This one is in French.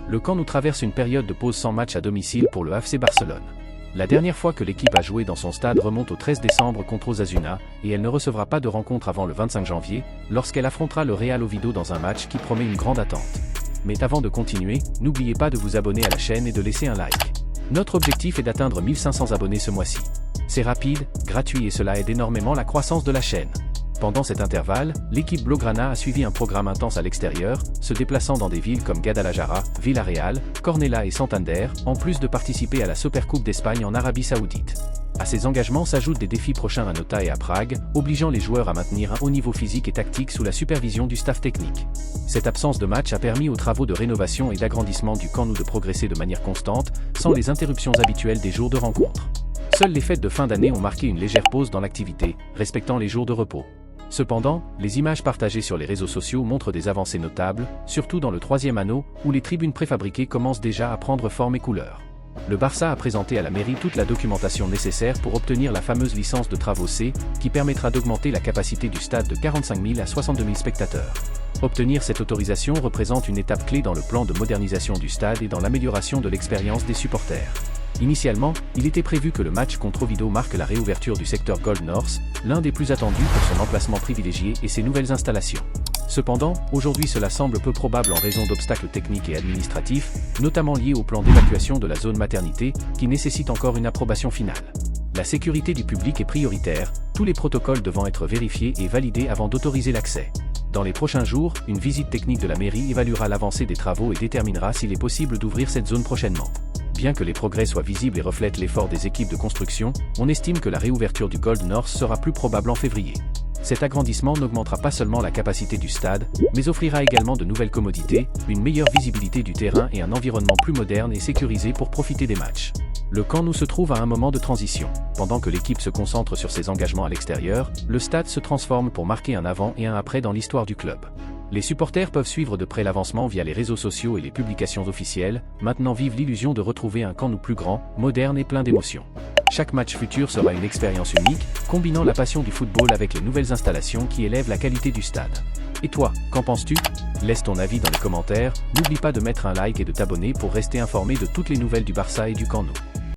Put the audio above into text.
Le Camp Nou traverse une période de pause sans match à domicile pour le FC Barcelone. La dernière fois que l'équipe a joué dans son stade remonte au 13 décembre contre Osasuna, et elle ne recevra pas de rencontre avant le 25 janvier, lorsqu'elle affrontera le Real Oviedo dans un match qui promet une grande attente. Mais avant de continuer, n'oubliez pas de vous abonner à la chaîne et de laisser un like. Notre objectif est d'atteindre 1500 abonnés ce mois-ci. C'est rapide, gratuit et cela aide énormément la croissance de la chaîne. Pendant cet intervalle, l'équipe Blaugrana a suivi un programme intense à l'extérieur, se déplaçant dans des villes comme Guadalajara, Villarreal, Cornellà et Santander, en plus de participer à la Supercoupe d'Espagne en Arabie Saoudite. À ces engagements s'ajoutent des défis prochains à Nota et à Prague, obligeant les joueurs à maintenir un haut niveau physique et tactique sous la supervision du staff technique. Cette absence de match a permis aux travaux de rénovation et d'agrandissement du Camp Nou de progresser de manière constante, sans les interruptions habituelles des jours de rencontre. Seules les fêtes de fin d'année ont marqué une légère pause dans l'activité, respectant les jours de repos. Cependant, les images partagées sur les réseaux sociaux montrent des avancées notables, surtout dans le troisième anneau, où les tribunes préfabriquées commencent déjà à prendre forme et couleur. Le Barça a présenté à la mairie toute la documentation nécessaire pour obtenir la fameuse licence de travaux C, qui permettra d'augmenter la capacité du stade de 45 000 à 62 000 spectateurs. Obtenir cette autorisation représente une étape clé dans le plan de modernisation du stade et dans l'amélioration de l'expérience des supporters. Initialement, il était prévu que le match contre Oviedo marque la réouverture du secteur Gold North, l'un des plus attendus pour son emplacement privilégié et ses nouvelles installations. Cependant, aujourd'hui cela semble peu probable en raison d'obstacles techniques et administratifs, notamment liés au plan d'évacuation de la zone maternité, qui nécessite encore une approbation finale. La sécurité du public est prioritaire, tous les protocoles devant être vérifiés et validés avant d'autoriser l'accès. Dans les prochains jours, une visite technique de la mairie évaluera l'avancée des travaux et déterminera s'il est possible d'ouvrir cette zone prochainement. Bien que les progrès soient visibles et reflètent l'effort des équipes de construction, on estime que la réouverture du Gold North sera plus probable en février. Cet agrandissement n'augmentera pas seulement la capacité du stade, mais offrira également de nouvelles commodités, une meilleure visibilité du terrain et un environnement plus moderne et sécurisé pour profiter des matchs. Le Camp Nou se trouve à un moment de transition. Pendant que l'équipe se concentre sur ses engagements à l'extérieur, le stade se transforme pour marquer un avant et un après dans l'histoire du club. Les supporters peuvent suivre de près l'avancement via les réseaux sociaux et les publications officielles, maintenant vivent l'illusion de retrouver un Camp Nou plus grand, moderne et plein d'émotions. Chaque match futur sera une expérience unique, combinant la passion du football avec les nouvelles installations qui élèvent la qualité du stade. Et toi, qu'en penses-tu? Laisse ton avis dans les commentaires, n'oublie pas de mettre un like et de t'abonner pour rester informé de toutes les nouvelles du Barça et du Camp Nou.